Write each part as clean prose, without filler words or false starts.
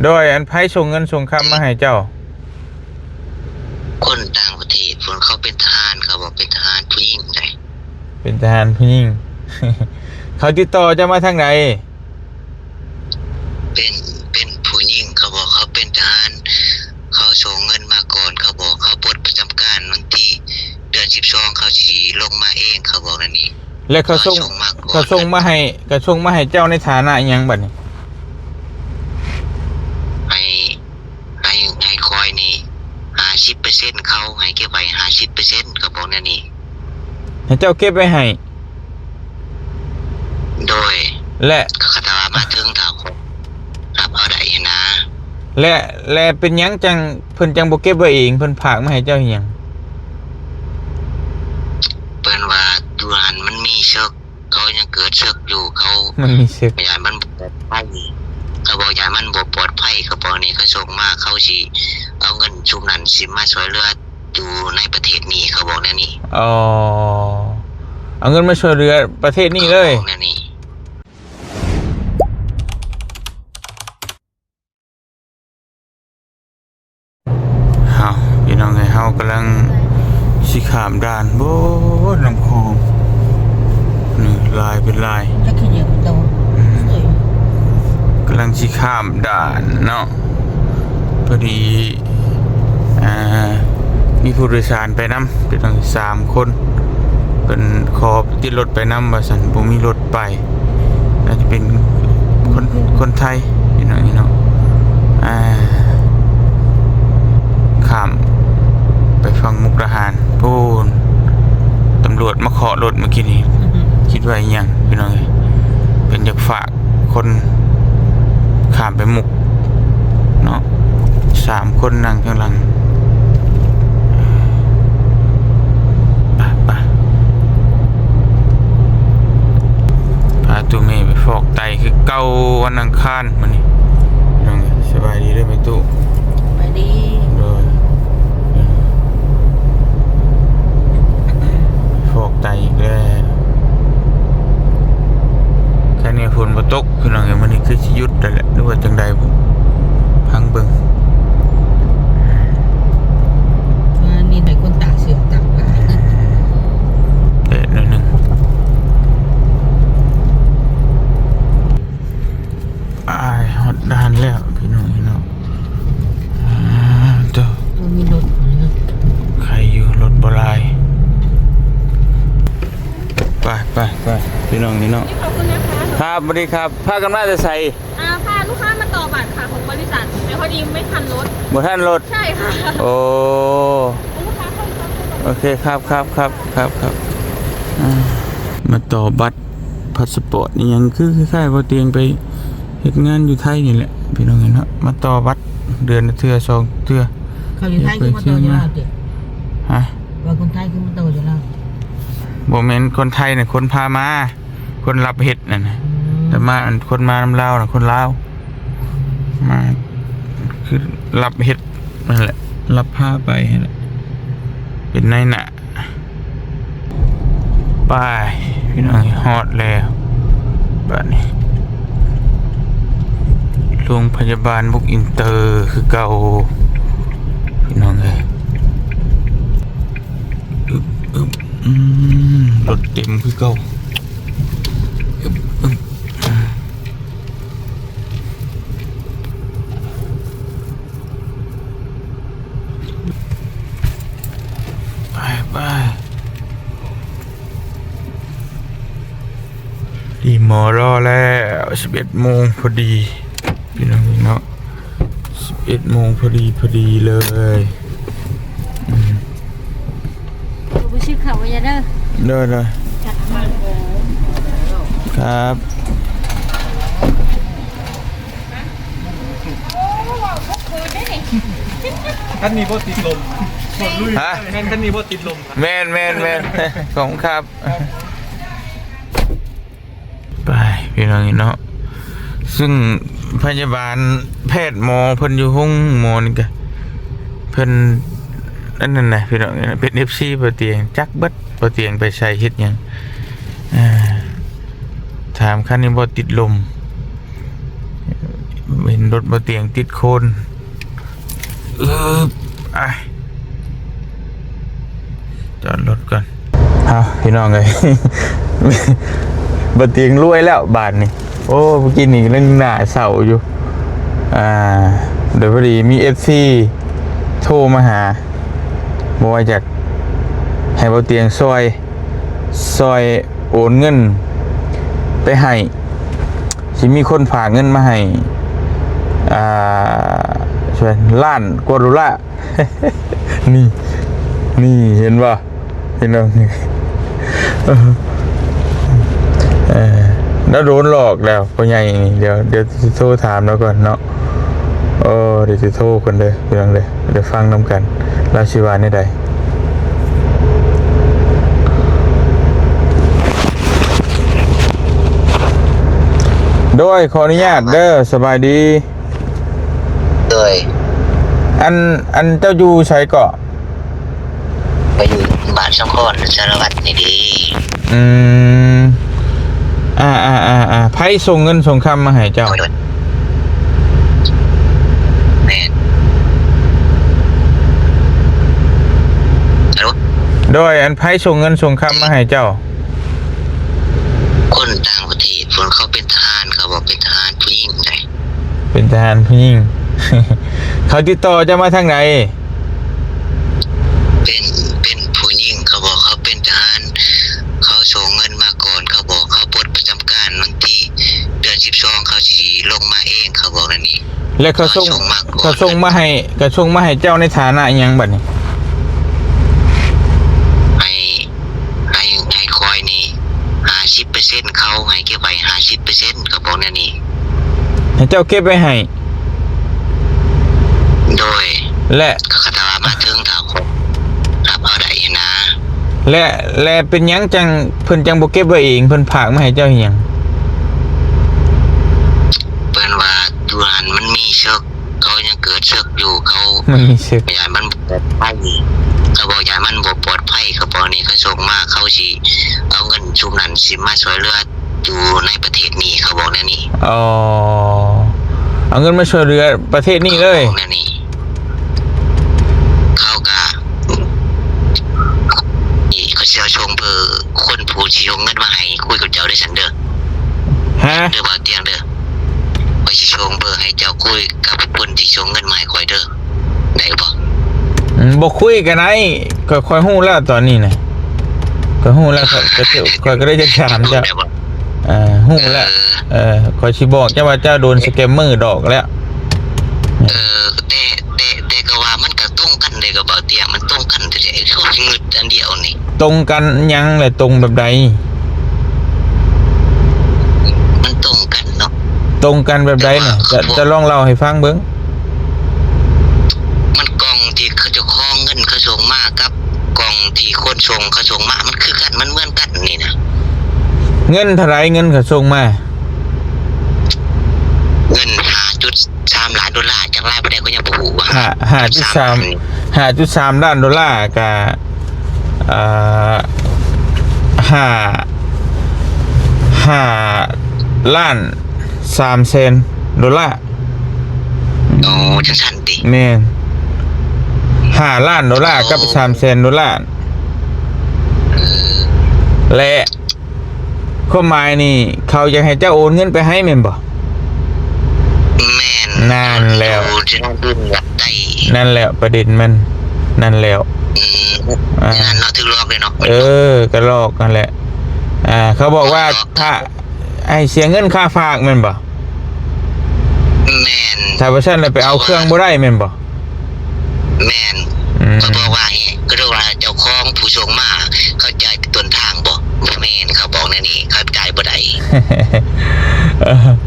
โดยอันไผส่งเงินส่งคำมาให้เจ้าคนต่างประเทศคนเขาเป็นทหารเขาบอกเป็นทหารผู้หญิงไงเป็นทหารผู้หญิง เขาติดต่อเจ้ามาทางไหนเป็นผู้หญิงเขาบอกเขาเป็นทหารเขาส่งเงินมาก่อนเขาบอกเขาปลดประจำการวันที่เดือน12เขาสิลงมาเองเขาบอกนั่นนี่ แล้วเขาส่งมาให้เจ้าในฐานะอิหยังบัดนี้ให้คอยนี่50%เขาให้เก็บไว้50%เขาบอกนั่นนี่ให้เจ้าเก็บไว้ให้โดยและคาถามาถึงถามรับเอาได้นะและเป็นหยังจังเพิ่นจังบ่เก็บไว้เองเพิ่นฝากมาให้เจ้าอิหยังเปิ้นว่าอยู่หันมันมีเชือกเขายังเกิดเชือกอยู่เขามันมีเชือกยานมันปลอดภัยเขาบอกยานมันบ่ปลอดภัยเขาบอกนี่เขาส่งมาเขาสิเอาเงินชุมนั้นสิมาช่วยเหลืออยู่ในประเทศนี้เขาบอกแน่นี่อ๋อเอาเงินมาช่วยเหลือประเทศนี้เลยแน่นี่เฮาพี่น้องเฮากำลังสิข้ามด่านโบลำโพงนี่ลายเป็นลายกำลังสิข้ามด่านเนาะพอดีมีผู้โดยสารไปนำเป็นทั้ง3คนเป็นขอติดรถไปนำว่าซั่นบ่มีรถไปน่าจะเป็นคนไทยพี่น้องเนาะข้ามไปฟังมุกดาหารพูนตำรวจมาเคาะรถเมื่อกี้นี้คิดว่าอย่างพี่น้องเป็นอยากฝากคนข้ามไปมุกเนาะ3คนนั่งข้างหลังไปพาตู้เมย์ไปฟอกไตคือเก่าวันอังคารมื้อนี้น้องสบายดีเด้อแม่ตู้สบายดีฟอกไตอีกแล้วแค่นี้ฝนบ่ตกคือน้องมันนี่คือสิหยุดได้แหละหรือว่าจังใดบ่พังเบิ่งนี่ได้คนตาเสียต่างหลายเด็ดนิดนึงฮอดด่านแล้วพี่น้องเนาะตัวมีรถใครอยู่รถบ่หลายไปพี่น้องนี่เนาะขอบคุณนะคะครับสวัสดีครับพากันมาจะใส่พาลูกค้ามาต่อบัตรค่ะของบริษัทแต่พอดีไม่ทันรถบ่ทันรถใช่ค่ะโอ้ลูกค้าเข้าโอเคครับมาต่อบัตรพาสปอร์ตนี่ยังคือคล้ายๆว่าเตียงไปเฮ็ดงานอยู่ไทยนี่แหละพี่น้องเนาะมาต่อบัตรเดือนละเทื่อ2เทื่อเขาอยู่ไทยคือมาต่ออยู่ลาวติฮะว่าคนไทยคือมาต่ออยู่ลาวบ่แม่นคนไทยน่ะคนพามาคนรับเฮ็ดนั่นน่ะแต่มาคนมานำลาวน่ะคนลาวมาคือรับเฮ็ดนั่นแหละรับพาไปนั่นแหละเป็นนายหน้าไปพี่น้องฮอดแล้วบัดนี้โรงพยาบาลบุกอินเตอร์คือเก่าพี่น้องเอ้ยรถเต็มคือเก่าไปดีหมอรอแล้ว11 โมงพอดีพี่น้องเนาะ11 โมงพอดีเลยผู้ชื่อเขาว่าจะเด้อเลยครับท่านนี้พอติดลมหมดลุยท่านนี้พอติดลมแมนของครับไปพี่น้องเนาะซึ่งพยาบาลแพทย์หมอเพิ่นอยู่ห้องหมอนี่ก็เพิ่นนั่นน่ะพี่น้องเป็น FC บ่เตียงจักเบิดบ่เตียงไปใช้เฮ็ดหยังถามคันนี้บ่ติดลม เห็นรถบ่เตียงติดโคนไอจอดรถก่อนเอาพี่น้องเลย บ่เตียงรวยแล้วบาทนี่โอ้เมื่อกี้นี่เรื่องหน้าเศร้าอยู่เดี๋ยวพอดีมี FC โทรมาหาบอกว่าอยากให้บ่เตียงซอยโอนเงินไปให้สิมีคนฝากเงินมาให้ช่วยล้านกว่าดอลลาร์ นี่เห็นป่ะเห็นแล้วนี่แล้วโดนหลอกแล้วพ่อใหญ่นี่เดี๋ยวจะโทรถามแล้วก่อนเนาะเดี๋ยวจะโทรคนเด้อเรื่องเลยเดี๋ยวฟังน้ำกันราชิวานี่ใดโดยขออนุญาตเด้อสบายดี โดย อันเจ้าอยู่ใช้เกาะ ไปอยู่บ้านช่องคอนสารวัตรนี่ดี ไพ่ส่งเงินส่งคำมาให้เจ้า แม่นฮัลโหล โดยอันไพ่ส่งเงินส่งคำมาให้เจ้า คนต่างประเทศคนเขาเป็นทหารเขาบอกเป็นทหารผู้หญิงไง เป็นทหารผู้หญิง เขาติดต่อจะมาทางไหน เป็นผู้หญิงเขาบอกเขาเป็นทหารเขาส่งเงินมาก่อนเขาบอกเขาปลดประจำการวันที่เดือน12เขาฉีลงมาเองเขาบอกนั่นนี่ แล้วเขาส่งมาให้เจ้าในฐานะอิหยังบัดนี้ ให้คอยนี่50%เขาให้เก็บไว้50%เขาบอกนั่นนี่ ให้เจ้าเก็บไว้ให้ โดย และ คาถามาถึงถามผมรับเอาได้นะ และเป็นหยังจังเพิ่นจังบ่เก็บไว้เองเพิ่นฝากมาให้เจ้าอิหยัง เปิ้นว่าอยู่หันมันมีเชือกเขายังเกิดเชือกอยู่เขา มันมีสึก ยายมันปลอดภัยเขาบอกยายมันบ่ปลอดภัยเขาบอกนี่เขาส่งมาเขาสิเอาเงินชุมนั้นสิมาช่วยเหลืออยู่ในประเทศนี้เขาบอกแน่นี่ เอาเงินมาช่วยเหลือประเทศนี้เลย แน่นี่เขาก็เขาเสียชงเบอร์คนผู้ที่ส่งเงินมาให้คุยกับเจ้าได้สันเด้อ ฮะ เด้อบ่าวเตียงเด้อข่อยสิส่งเบอร์ให้เจ้าคุยกับคนที่ส่งเงินมาให้ข่อยเด้อได้บ่ บ่คุยกันไหนก็ค่อยฮู้แล้วตอนนี้น่ะก็ฮู้แล้วก็ได้จะถามเจ้าฮู้แล้วขอยสิบอกเจ้าว่าเจ้าโดนสแกมเมอร์ดอกแล้วแต่ก็ว่ามันก็ตรงกันเลยกับบ่าวเตียงมันตรงกันแต่เขาสิงึดอันเดียวนี่ ตรงกันยังแหละตรงแบบใด มันตรงกันเนาะ ตรงกันแบบใดน่ะจะลองเล่าให้ฟังเบิ่ง มันกล่องที่เขาจะคล้องเงินเขาส่งมากับกล่องที่คนส่งเขาส่งมามันคือกันมันเหมือนกันนี่นะ เงินเท่าไหร่เงินเขาส่งมา เงิน5.3 ล้านดอลลาร์จากรายประเทศก็ยังบ่ฮู้ว่า 5.3 ล้านดอลลาร์กับ5ล้าน3แสนดอลลาร์ โอ้จังซั่นติ แม่น5ล้านดอลลาร์กับ3แสนดอลลาร์และความหมายนี่เขาอยากให้เจ้าโอนเงินไปให้แม่นบ่ แม่น นั่นแล้ว จะต้องดึงรับได้ นั่นแหละประเด็นมันนั่นแล้ว นั่นเนาะถึงลอกเลยเนาะ ก็ลอกนั่นแหละเขาบอกว่าถ้าไอเสียเงินค่าฝากแม่นบ่ แม่น ถ้าบ่ซั่นแล้วไปเอาเครื่องบ่ได้แม่นบ่ แม่นเขาบอกว่าก็เรียกว่าเจ้าของผู้ส่งมาเขาจ่ายต้นทางบ่แม่นเขาบอกแน่นี่เขาจ่ายบ่ได้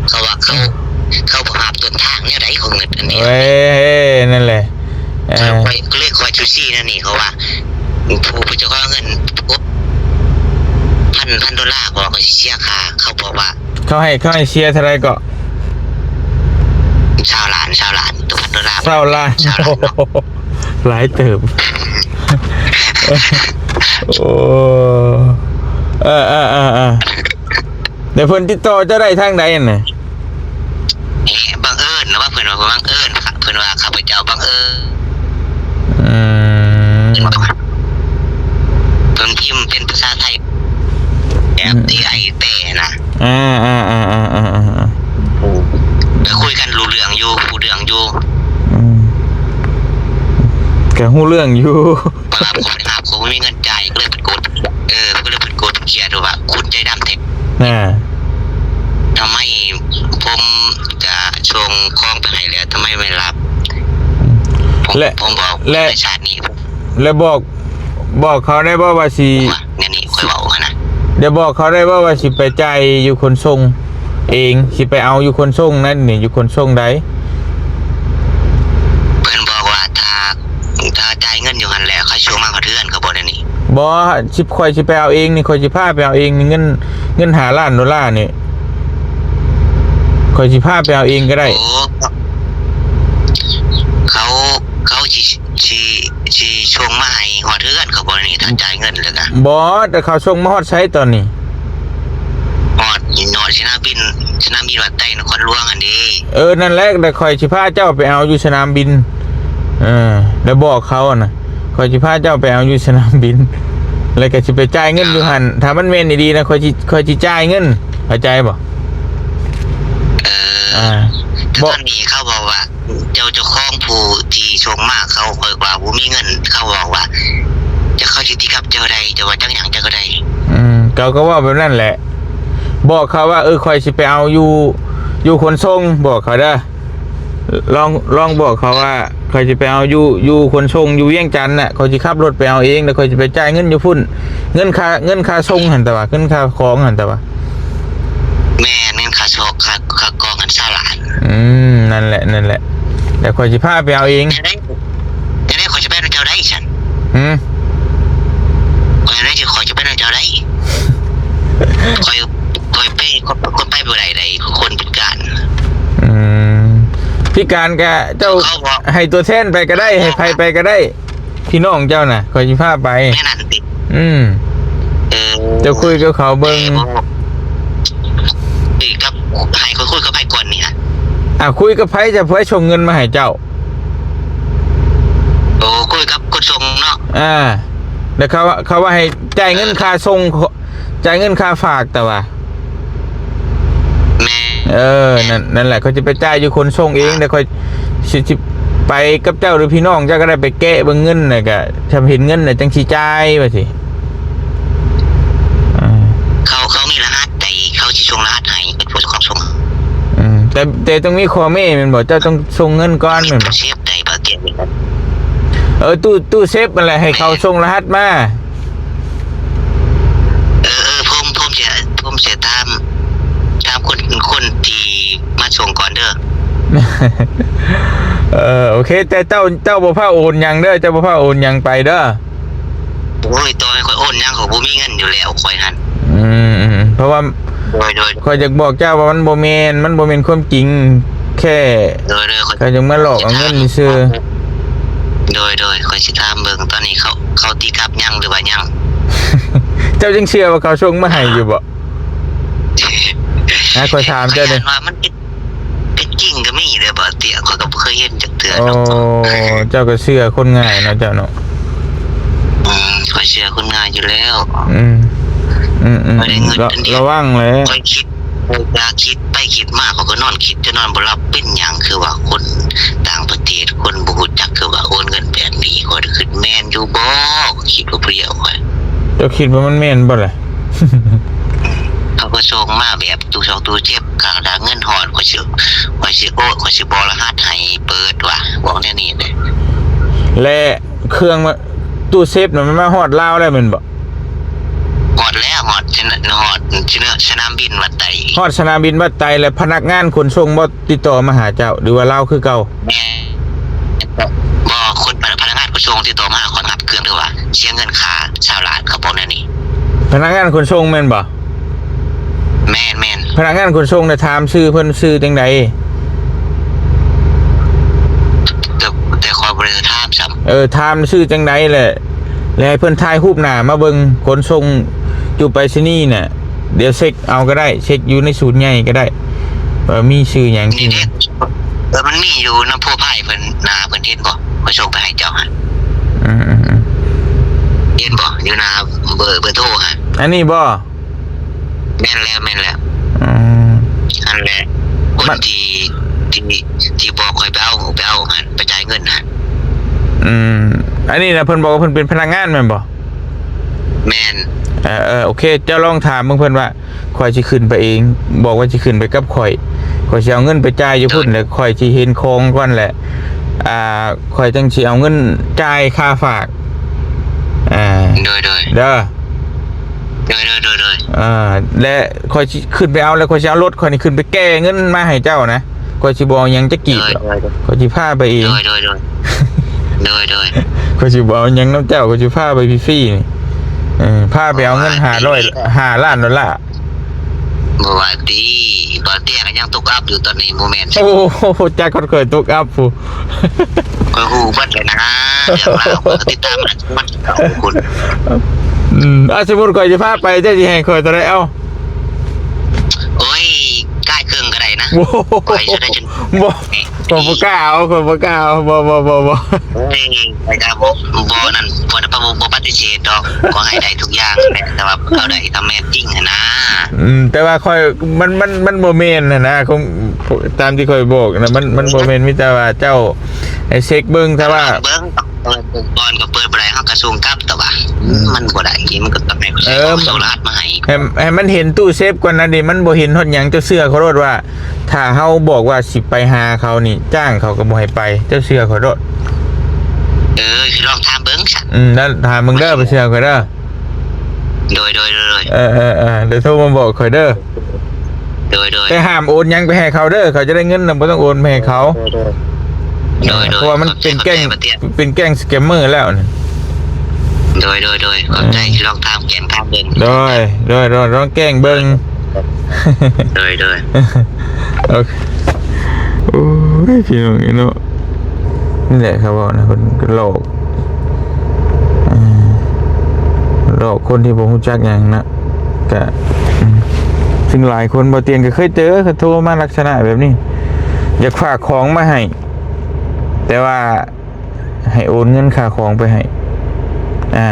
เขาว่าเขาบ่หาต้นทางแนวใดของเงินอันนี้ เว้ยนั่นแหละ ก็เลยคอยชูซี่นั่นนี่เขาว่าผู้เจ้าของเงินพันดอลลาร์บอกเขาเสียค่าเขาบอกว่า เขาให้เชียร์เท่าไหร่ก็ ชาวล้านตัวพันดอลลาร์ 20 ล้านหลายเติบโอ้เดี๋ยวเพิ่นติดต่อเจ้าได้ทางใดน่ะ บังเอิญนะ ว่าบังเอิญค่ะเพิ่นว่าข้าพเจ้าบังเอิญ อืม เพิ่นพิมพ์เป็นภาษาไทยแบบAI แต่นะ อ่าก็คุยกันรู้เรื่องอยู่รู้เรื่องอยู่ แกฮู้เรื่องอยู่ เวลาผมไปหาผมไม่มีเงินจ่ายก็เลยเป็นกดก็เลยเป็นกดเคลียร์ดูว่าคุณใจดำเทค น่ะ ทำไมผมจะส่งของไปให้แล้วทำไมไม่รับผมบอกในชาตินี้ แล้วบอกเขาได้บ่ว่าสิ เนี่ยนี่ค่อยบอกนะ เดี๋ยวบอกเขาได้บ่ว่าสิไปจ่ายอยู่คนส่งเองสิไปเอาอยู่คนส่งนั่นนี่อยู่คนส่งใด เพิ่นบอกว่าถ้าจ่ายเงินอยู่หันแล้วค่อยช่วงมากกว่าเดือนเขาบอกนี่ บ่สิข่อยสิไปเอาเองนี่ข่อยสิพาไปเอาเองนี่เงิน5 ล้านดอลลาร์นี่ข่อยสิพาไปเอาเองก็ได้ โอ้เขาชีช่วงมาให้หอดเดือนเขาบอกนี่ถ้าจ่ายเงินเลยนะ บ่แต่เขาส่งมาฮอดใช้ตอนนี้ หอดสนามบินวัดไต้นครหลวงอันนี้ นั่นแหละแต่ข่อยสิพาเจ้าไปเอาอยู่สนามบินแล้วบอกเขาน่ะข่อยสิพาเจ้าไปเอาอยู่สนามบินแล้วก็สิไปจ่ายเงินอยู่หั่นถ้ามันแม่นดีๆนะข่อยสิจ่ายเงินเข้าใจบ่ แต่ตอนนี้เขาบอกว่าเจ้าของผู้ที่ส่งมาเขาเปิดว่าผู้มีเงินเขาบอกว่าจะเข้าจิตกับเจ้าใดจะว่าจังหยังเจ้าก็ได้ เขาก็ว่าแบบนั้นแหละบอกเขาว่าข่อยสิไปเอาอยู่ขนส่งบอกเขาเด้อลองบอกเขาว่าข่อยสิไปเอาอยู่ขนส่งอยู่เวียงจันทน์น่ะข่อยสิขับรถไปเอาเองแล้วข่อยสิไปจ่ายเงินอยู่พุ่นเงินค่าส่งหั่นแต่ว่าเงินค่าของหั่นแต่ว่า แม่เงินค่าโชคค่ากองกันซ่าหลาน นั่นแหละแต่ข่อยสิพาไปเอาเองจะได้ขอจะไปเจ้าได้ฉันขอจะได้ขอจะไปเจ้าได้คอยไปคนไปบ่ได้คนพิการพิการกะเจ้าให้ตัวแทนไปก็ได้ให้ใครไปก็ได้พี่น้องเจ้าน่ะข่อยสิพาไปแม่นั่นติเจ้าคุยกับเขาเบิ่งกับให้คุยกับไผก่อนนี่ฮะคุยกับไผจะเพื่อส่งเงินมาให้เจ้าโอ้คุยกับคนส่งเนาะแล้วเขาว่าให้จ่ายเงินค่าส่งจ่ายเงินค่าฝากแต่ว่าแม่นั่นแหละเขาจะไปจ่ายอยู่คนส่งเองแต่ค่อยสิไปกับเจ้าหรือพี่น้องเจ้าก็ได้ไปแก้เบิ่งเงินน่ะก็ทำเห็นเงินน่ะจังสิจ่ายว่าสิเขามีรหัสแต่เขาสิส่งรหัสให้เป็นผู้ของส่งแต่ต้องมีคอเม่แม่นบ่เจ้าต้องส่งเงินก่อนแม่นบ่เซฟได้บ่เกี่ยวกันตู้เซฟนั่นแหละให้เขาส่งรหัสมาผมจะตามคนที่มาส่งก่อนเด้อโอเคแต่เจ้าบ่พาโอนหยังเด้อเจ้าบ่พาโอนหยังไปเด้อโอ้ยตัวให้ค่อยโอนหยังเขาบ่มีเงินอยู่แล้วค่อยหั่นเพราะว่าโดยข้อยอยากบอกเจ้าว่ามันบ่แม่นความจริงแค่ข้อยจะมาหลอกเอาเงินซื่อโดยค่อยสิถามเบิ่งตอนนี้เขาตีกลับยังหรือว่ายัง เจ้าจึงเชื่อว่าเขาส่งมาให้อยู่บ่ข้อยถามเจ้าเด้ว่ามันเป็นจริงก็มีเด้อบ่เตี้ยข้อยก็บ่เคยเห็นจักเทื่อเจ้าก็เชื่อคนง่ายเนาะเจ้าเนาะข้อยเชื่อคนง่ายอยู่แล้วระวังเลยข้อยคิดไปคิดมากเขาก็นอนคิดจะนอนบ่หลับเป็นหยังคือว่าคนต่างประเทศคนบ่รู้จักคือว่าโอนเงินแบบนี้ข้อยคิดแม่นอยู่บ่คิดว่าเปรี้ยวข้อยเจ้าคิดว่ามันแม่นบ่ล่ะเขาก็ส่งมาแบบตู้เจ็บกลางดาเงินหอดข้อยสิบอกรหัสให้เปิดว่ะบอกแน่นี่เด้และเครื่องตู้เซฟน่ะมันมาฮอดลาวแล้วแม่นบ่ฮอดแล้วฮอดสนามบินวัดไตฮอดสนามบินวัดไตแล้วพนักงานขนส่งบ่ติดต่อมาหาเจ้าหรือว่าลาวคือเก่าแม่บ่คนพนักงานขนส่งติดต่อมาขอรับเครื่องด้วยว่าเสียเงินค่าชาวลาดเขาบอกแน่นี่พนักงานขนส่งแม่นบ่แม่นพนักงานขนส่งน่ะถามชื่อเพิ่นชื่อจังได๋แต่ขอบ่ได้ถามซ้ำถามชื่อจังได๋แหละแล้วให้เพิ่นถ่ายรูปหน้ามาเบิ่งขนส่งอยู่ไปรษณีย์น่ะเดี๋ยวเช็คเอาก็ได้เช็คอยู่ในศูนย์ใหญ่ก็ได้มีชื่อหยังจริง มันมีอยู่น้ำพวกไผ่เพิ่นนาเพิ่นเห็นบ่ขอยส่งไปให้เจ้าฮะ อืม เห็นบ่อยู่นาเบอร์โทรฮะ อันนี้บ่ แม่นแล้วอืม นั่นแหละคนที่บอกคอยไปเอาฮะไปจ่ายเงินฮะ อันนี้นะเพิ่นบอกว่าเพิ่นเป็นพนักงานแม่นบ่ แม่น โอเคเจ้าลองถามเพิ่นว่าข่อยสิขึ้นไปเองบอกว่าสิขึ้นไปกับข่อยสิเอาเงินไปจ่ายอยู่พุ่นแล้วข่อยสิเห็นของก่อนแหละข่อยจังสิเอาเงินจ่ายค่าฝากโดยเด้อ โดย และข่อยสิขึ้นไปเอาแล้วข่อยสิเอารถข่อยนี่ขึ้นไปแก้เงินมาให้เจ้านะข่อยสิบ่เอาหยังจะกีบข่อยสิพาไปเอง โดยข่อยสิบ่เอาหยังนำเจ้าข่อยสิพาไปฟรีๆนี่พาไปเอาเงิน500 ล้านดอลลาร์ บ่ว่าดีบ่เตี้ยก็ยังตกอัพอยู่ตอนนี้โมเมนต์ โอ้โหจักเคยตกอัพผู้ ก็ฮู้เบิดเลยนะเดี๋ยวว่าติดตามมันเก่าคุณ สมมุติข่อยสิพาไปเจ้าสิให้ข่อยเท่าใดเอ้า โอ้ยใกล้ครึ่งก็ได้นะ โอ้ ข่อยจะได้จน บ่กล้าเอาข่อยบ่กล้าเอาบ่ เฮ้ยไปกาบ่นั่นบ่ปฏิเสธดอกก็ให้ได้ทุกอย่างแหละแต่ว่าเอาได้ทำแม่จริงนะ แต่ว่าข่อยมันบ่แม่นนะคงตามที่ข่อยบอกนะมันบ่แม่นมีแต่ว่าเจ้าให้เช็คเบิ่งถ้าว่าเบิ่งบอลก็เปิดบ่ได้เฮากระทรวงกลับแต่ว่ามันบ่ได้มันก็ต้องให้โซลาร์มาให้มันเห็นตู้เซฟก่อนนะดิมันบ่เห็นฮอดหยังเจ้าเชื่อเขาโลดว่าถ้าเฮาบอกว่าสิไปหาเขานี่จ้างเขาก็บ่ให้ไปเจ้าเชื่อเขาโลดคือลองถามเบิ่งซะแล้วถามมึงเด้อไปเชื่อเขาเด้อโดยเดี๋ยวโทรมาบอกข่อยเด้อโดยแต่ห้ามโอนหยังไปให้เขาเด้อเขาจะได้เงินน่ะบ่ต้องโอนไปให้เขาเพราะว่ามันเป็นแก๊งสแกมเมอร์แล้วนี่โดยเข้าใจลองถามแกงถามเบิ่งโดยลองแกล้งเบิ่งโดยโอเคโอ้ยพี่น้องนี่เนาะนี่แหละครับว่านะคนโลกคนที่ผมรู้จักอย่างนะก็ซึ่งหลายคนบ่เตียนก็เคยเจอเขาโทรมาลักษณะแบบนี้อยากฝากของมาให้แต่ว่าให้โอนเงินค่าของไปให้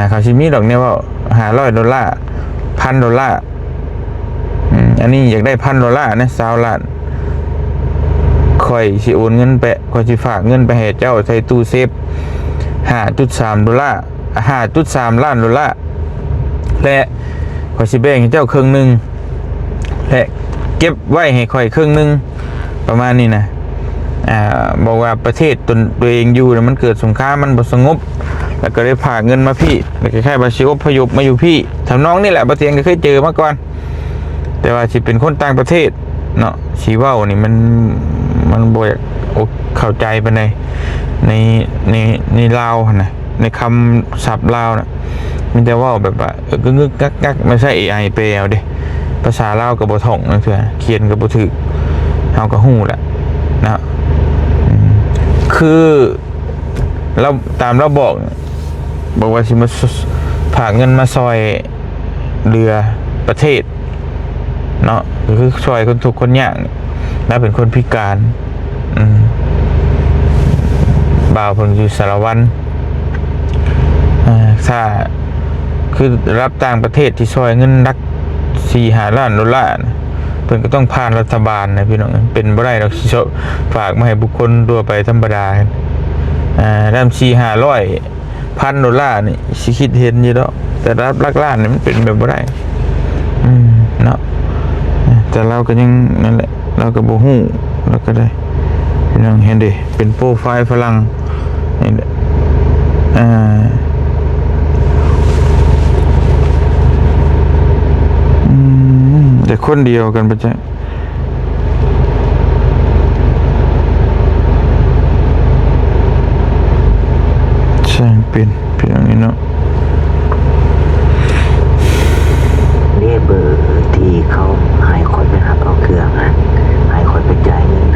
เขาสิมีดอกเนี่ยว่า$500 $1,000 อันนี้อยากได้$1,000นะ20 ล้านค่อยสิโอนเงินไปค่อยสิฝากเงินไปให้เจ้าใส่ตู้เซฟ$5.3 $5.3 ล้านและข่อยสิแบ่งให้เจ้าครึ่งนึงและเก็บไว้ให้ข่อยครึ่งนึงประมาณนี้นะบอกว่าประเทศตัวเองอยู่มันเกิดสงครามมันบ่สงบแล้วก็ได้ฝากเงินมาพี่แล้วก็แค่บาชิอพยพมาอยู่พี่ทำน้องนี่แหละบ่เตียงก็เคยเจอมาก่อนแต่ว่าสิเป็นคนต่างประเทศเนาะสิเว้านี่มันบ่เข้าใจปานใดในลาวหั่นน่ะในคำศัพท์ลาวน่ะมีแต่ว่าแบบว่ากึกกักไม่ใช่ AI แปลเอาเด้ภาษาลาวก็บ่ท่องนั่นคือเขียนก็บ่ถูกเฮาก็ฮู้แหละนะคือเราตามเราบอกว่าสิมาฝากเงินมาซอยเรือประเทศเนาะคือซอยคนทุกคนยากแล้วเป็นคนพิการบ่าวเพิ่นอยู่สารวัตรถ้าคือรับต่างประเทศที่ซอยเงินรัก$4-5 ล้านเพิ่นก็ต้องผ่านรัฐบาลนะพี่น้องเป็นบ่ได้ดอกสิฝากมาให้บุคคลทั่วไปธรรมดาด้าน$400-500นี่สิคิดเห็นอยู่ดอกแต่รับหลักล้านนี่มันเป็นแบบบ่ได้เนาะแต่เราก็ยังนั่นแหละเราก็บ่ฮู้เราก็ได้พี่น้องเห็นดิเป็นโปรไฟล์ฝรั่งนี่แหละแต่คนเดียวกันปะจ๊ะใช่เป็นเพียงนี้เนาะนี่เบอร์ที่เขาให้คนไปหักเอาเครื่องให้คนไปจ่ายเงิน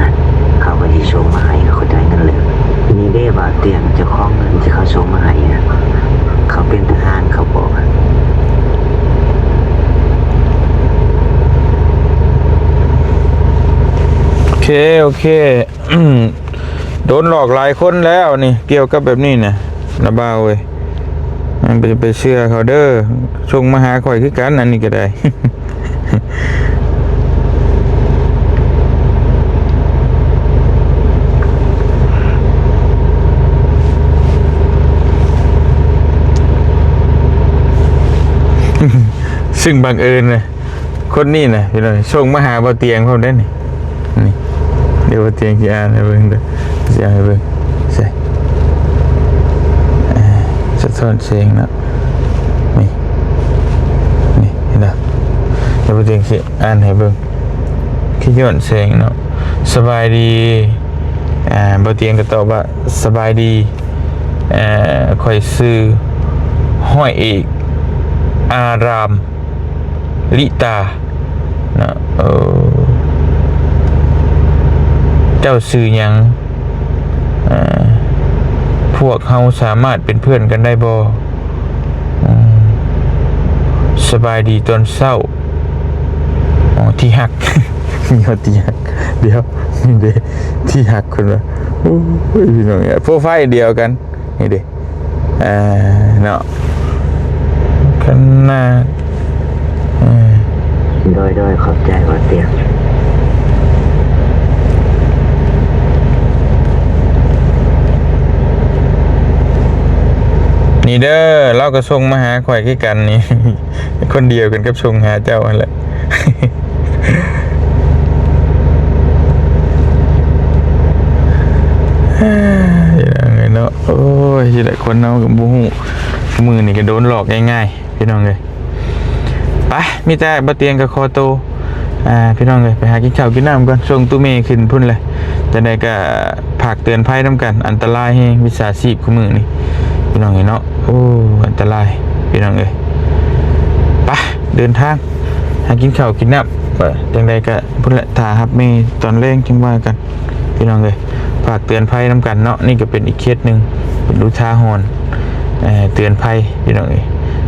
เขาก็สิส่งมาให้เขาจ่ายเงินเลยนี่ได้ว่าเตียงเจ้าของเงินที่เขาส่งมาให้เขาเป็นทหารเขาบอกโอเค โดนหลอกหลายคนแล้วนี่เกี่ยวกับแบบนี้น่ะนะบ่าวเว้ยมันไปเชื่อเขาเด้อส่งมาหาข่อยคือกันอันนี้ก็ได้ ซึ่งบังเอิญนะคนนี้นะพี่น้องส่งมาหาบ่เตียงเขาได้นี่นี่เดี๋ยวบ่เตียงสิอ่านให้เบิ่งเด้อสิอ่านให้เบิ่งใส่สะท้อนเสียงเนาะนี่นี่เห็นบ่เดี๋ยวบ่เตียงสิอ่านให้เบิ่งขี้ย้อนเสียงเนาะสบายดีบ่เตียงก็ตอบว่าสบายดีข่อยซื้อห้อยเอกอารามลิตานะเจ้าซื้อหยังพวกเฮาสามารถเป็นเพื่อนกันได้บ่สบายดีตอนเช้าที่หัก มีที่หักเดี๋ยวนี่เด้ที่หักคนละโอ้ยพี่น้องโปรไฟล์เดียวกันนี่เด้เนาะกันน่าโดยขอบใจว่าเตียงนี่เด้อเราก็ส่งมาหาข่อยคือกันนี่ คนเดียวกันกับส่งหาเจ้านั่นแหละ อย่างไงเนาะโอ้ยสิได้คนเนากับบ่ฮู้มือนี่ก็โดนหลอกง่ายๆพี่น้องเอ้ยไปมีแต่บ่เตียงกับคอโตพี่น้องเอ้ยไปหากินข้าวกินน้ำก่อนส่งตู้เมย์ขึ้นพุ่นเลยแต่ใดก็ฝากเตือนภัยนำกันอันตรายแฮงวิชาชีพของมือนี่พี่น้องเอ้ยเนาะโอ้อันตรายพี่น้องเอ้ยไปเดินทางหากินข้าวกินน้ำจังใดก็พุ่นแหละถ้าครับเมย์ตอนแรงจังว่ากันพี่น้องเอ้ยฝากเตือนภัยนำกันเนาะนี่ก็เป็นอีกเคสหนึ่งเป็นอุทาหรณ์เตือนภัยพี่น้องเอ้ย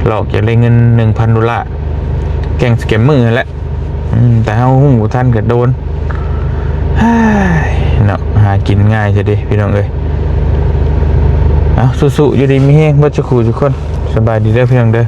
หลอกอยากได้เงิน 1,000 ดอลลาร์แกงสแกมมือแหละแต่เฮาหูท่านก็โดนเนาะหากินง่ายจะดิพี่น้องเอ้ยเอาสู้ๆอยู่ดีมีแฮงบ่จะขู่ทุกคนสบายดีเด้อพี่น้องเด้อ